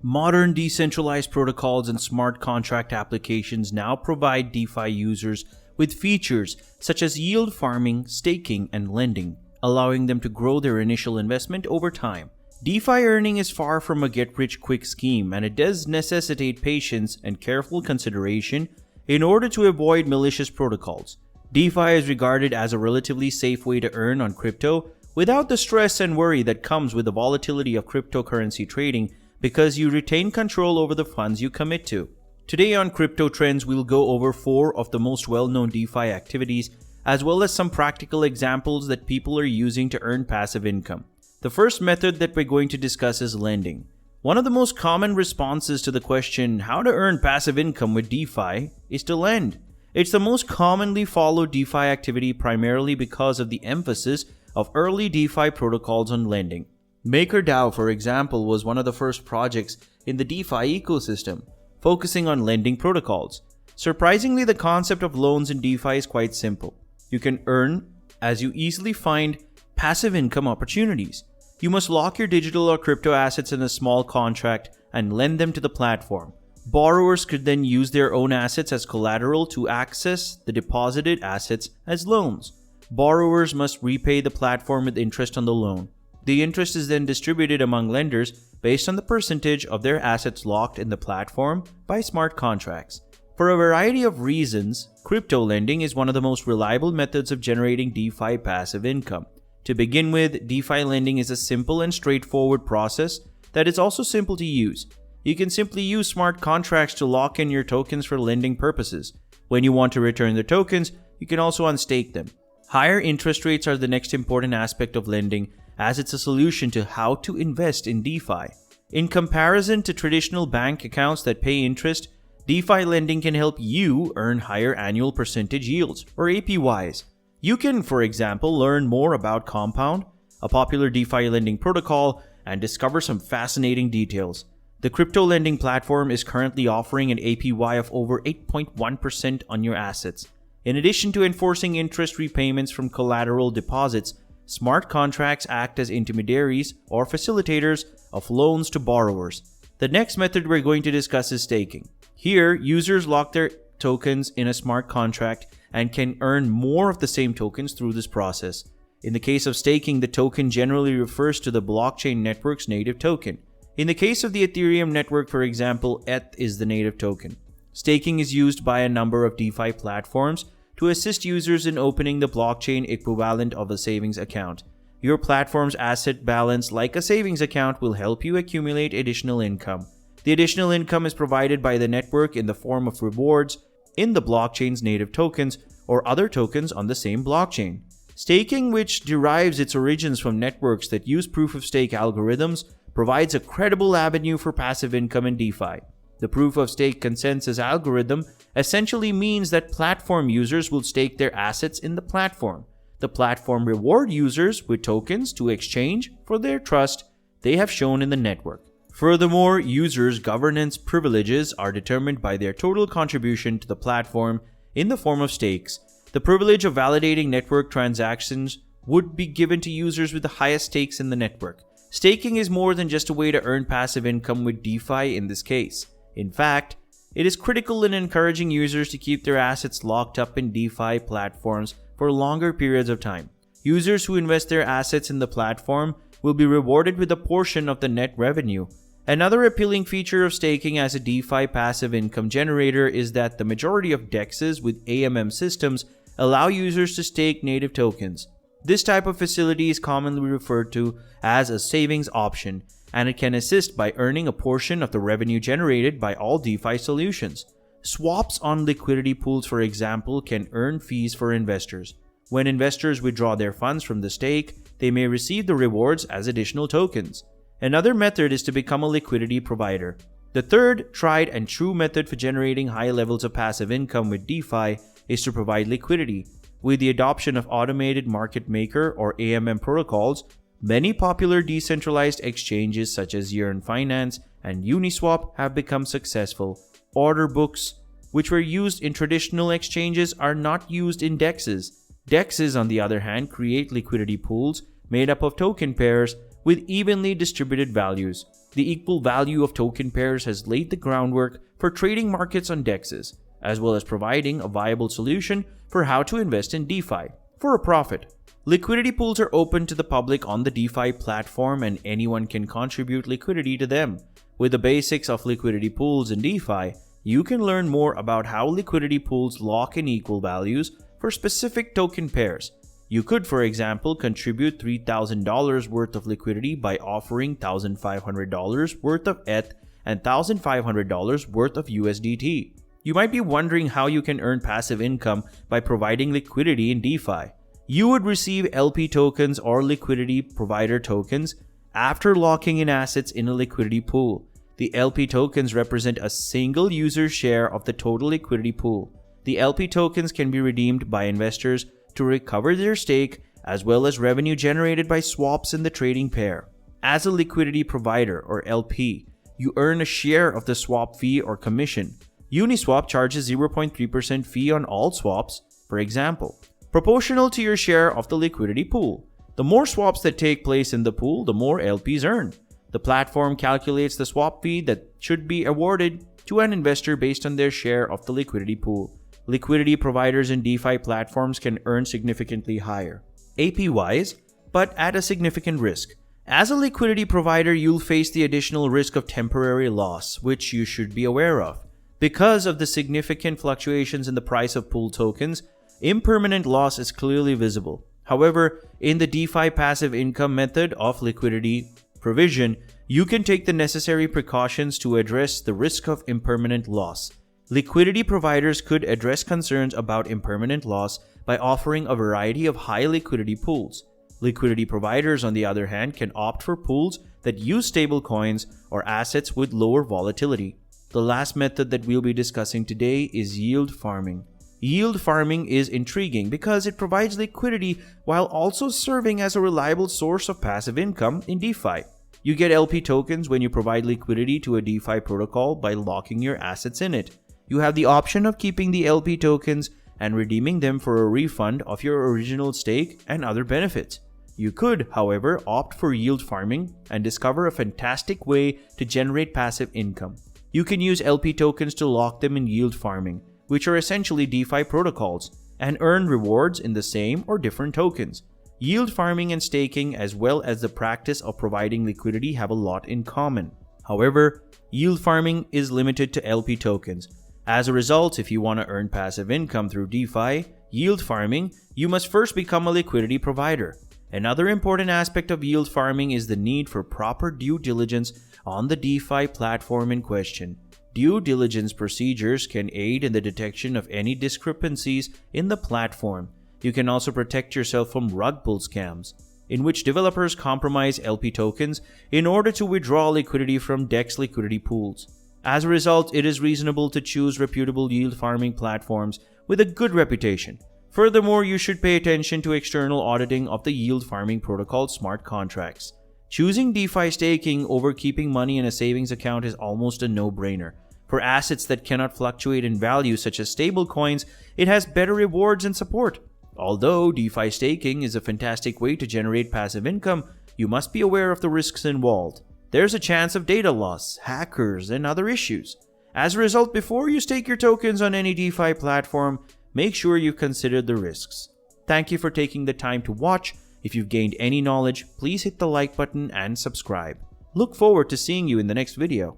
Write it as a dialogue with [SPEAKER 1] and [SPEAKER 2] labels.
[SPEAKER 1] Modern decentralized protocols and smart contract applications now provide DeFi users with features such as yield farming, staking, and lending, allowing them to grow their initial investment over time. DeFi earning is far from a get-rich-quick scheme, and it does necessitate patience and careful consideration in order to avoid malicious protocols. DeFi is regarded as a relatively safe way to earn on crypto without the stress and worry that comes with the volatility of cryptocurrency trading, because you retain control over the funds you commit to. Today on Crypto Trends, we'll go over 4 of the most well-known DeFi activities, as well as some practical examples that people are using to earn passive income. The first method that we're going to discuss is lending. One of the most common responses to the question, how to earn passive income with DeFi, is to lend. It's the most commonly followed DeFi activity primarily because of the emphasis of early DeFi protocols on lending. MakerDAO, for example, was one of the first projects in the DeFi ecosystem, focusing on lending protocols. Surprisingly, the concept of loans in DeFi is quite simple. You can earn as you easily find passive income opportunities. You must lock your digital or crypto assets in a small contract and lend them to the platform. Borrowers could then use their own assets as collateral to access the deposited assets as loans. Borrowers must repay the platform with interest on the loan. The interest is then distributed among lenders based on the percentage of their assets locked in the platform by smart contracts. For a variety of reasons, crypto lending is one of the most reliable methods of generating DeFi passive income. To begin with, DeFi lending is a simple and straightforward process that is also simple to use. You can simply use smart contracts to lock in your tokens for lending purposes. When you want to return the tokens, you can also unstake them. Higher interest rates are the next important aspect of lending, as it's a solution to how to invest in DeFi. In comparison to traditional bank accounts that pay interest, DeFi lending can help you earn higher annual percentage yields, or APYs. You can, for example, learn more about Compound, a popular DeFi lending protocol, and discover some fascinating details. The crypto lending platform is currently offering an APY of over 8.1% on your assets. In addition to enforcing interest repayments from collateral deposits, smart contracts act as intermediaries or facilitators of loans to borrowers. The next method we're going to discuss is staking. Here, users lock their tokens in a smart contract and can earn more of the same tokens through this process. In the case of staking, the token generally refers to the blockchain network's native token. In the case of the Ethereum network, for example, ETH is the native token. Staking is used by a number of DeFi platforms to assist users in opening the blockchain equivalent of a savings account. Your platform's asset balance, like a savings account, will help you accumulate additional income. The additional income is provided by the network in the form of rewards in the blockchain's native tokens or other tokens on the same blockchain. Staking, which derives its origins from networks that use proof-of-stake algorithms, provides a credible avenue for passive income in DeFi. The proof-of-stake consensus algorithm essentially means that platform users will stake their assets in the platform. The platform reward users with tokens to exchange for their trust they have shown in the network. Furthermore, users' governance privileges are determined by their total contribution to the platform in the form of stakes. The privilege of validating network transactions would be given to users with the highest stakes in the network. Staking is more than just a way to earn passive income with DeFi in this case. In fact, it is critical in encouraging users to keep their assets locked up in DeFi platforms for longer periods of time. Users who invest their assets in the platform will be rewarded with a portion of the net revenue. Another appealing feature of staking as a DeFi passive income generator is that the majority of DEXs with AMM systems allow users to stake native tokens. This type of facility is commonly referred to as a savings option, and it can assist by earning a portion of the revenue generated by all DeFi solutions. Swaps on liquidity pools, for example, can earn fees for investors. When investors withdraw their funds from the stake, they may receive the rewards as additional tokens. Another method is to become a liquidity provider. The third, tried and true method for generating high levels of passive income with DeFi is to provide liquidity. With the adoption of automated market maker or AMM protocols, many popular decentralized exchanges such as Yearn Finance and Uniswap have become successful. Order books, which were used in traditional exchanges, are not used in DEXs. DEXs, on the other hand, create liquidity pools made up of token pairs with evenly distributed values. The equal value of token pairs has laid the groundwork for trading markets on DEXs, as well as providing a viable solution for how to invest in DeFi for a profit. Liquidity pools are open to the public on the DeFi platform, and anyone can contribute liquidity to them. With the basics of liquidity pools in DeFi, you can learn more about how liquidity pools lock in equal values for specific token pairs. You could, for example, contribute $3,000 worth of liquidity by offering $1,500 worth of ETH and $1,500 worth of USDT. You might be wondering how you can earn passive income by providing liquidity in DeFi. You would receive LP tokens or liquidity provider tokens after locking in assets in a liquidity pool. The LP tokens represent a single user's share of the total liquidity pool. The LP tokens can be redeemed by investors to recover their stake, as well as revenue generated by swaps in the trading pair. As a liquidity provider or LP, you earn a share of the swap fee or commission. Uniswap charges 0.3% fee on all swaps, for example, proportional to your share of the liquidity pool. The more swaps that take place in the pool, the more LPs earn. The platform calculates the swap fee that should be awarded to an investor based on their share of the liquidity pool. Liquidity providers in DeFi platforms can earn significantly higher APYs, but at a significant risk. As a liquidity provider, you'll face the additional risk of temporary loss, which you should be aware of. Because of the significant fluctuations in the price of pool tokens, impermanent loss is clearly visible. However, in the DeFi passive income method of liquidity provision, you can take the necessary precautions to address the risk of impermanent loss. Liquidity providers could address concerns about impermanent loss by offering a variety of high liquidity pools. Liquidity providers, on the other hand, can opt for pools that use stablecoins or assets with lower volatility. The last method that we'll be discussing today is yield farming. Yield farming is intriguing because it provides liquidity while also serving as a reliable source of passive income in DeFi. You get LP tokens when you provide liquidity to a DeFi protocol by locking your assets in it. You have the option of keeping the LP tokens and redeeming them for a refund of your original stake and other benefits. You could, however, opt for yield farming and discover a fantastic way to generate passive income. You can use LP tokens to lock them in yield farming, which are essentially DeFi protocols, and earn rewards in the same or different tokens. Yield farming and staking, as well as the practice of providing liquidity, have a lot in common. However, yield farming is limited to LP tokens. As a result, if you want to earn passive income through DeFi yield farming, you must first become a liquidity provider. Another important aspect of yield farming is the need for proper due diligence on the DeFi platform in question. Due diligence procedures can aid in the detection of any discrepancies in the platform. You can also protect yourself from rug pull scams, in which developers compromise LP tokens in order to withdraw liquidity from DEX liquidity pools. As a result, it is reasonable to choose reputable yield farming platforms with a good reputation. Furthermore, you should pay attention to external auditing of the yield farming protocol smart contracts. Choosing DeFi staking over keeping money in a savings account is almost a no-brainer. For assets that cannot fluctuate in value, such as stablecoins, it has better rewards and support. Although DeFi staking is a fantastic way to generate passive income, you must be aware of the risks involved. There's a chance of data loss, hackers, and other issues. As a result, before you stake your tokens on any DeFi platform, make sure you've considered the risks. Thank you for taking the time to watch. If you've gained any knowledge, please hit the like button and subscribe. Look forward to seeing you in the next video.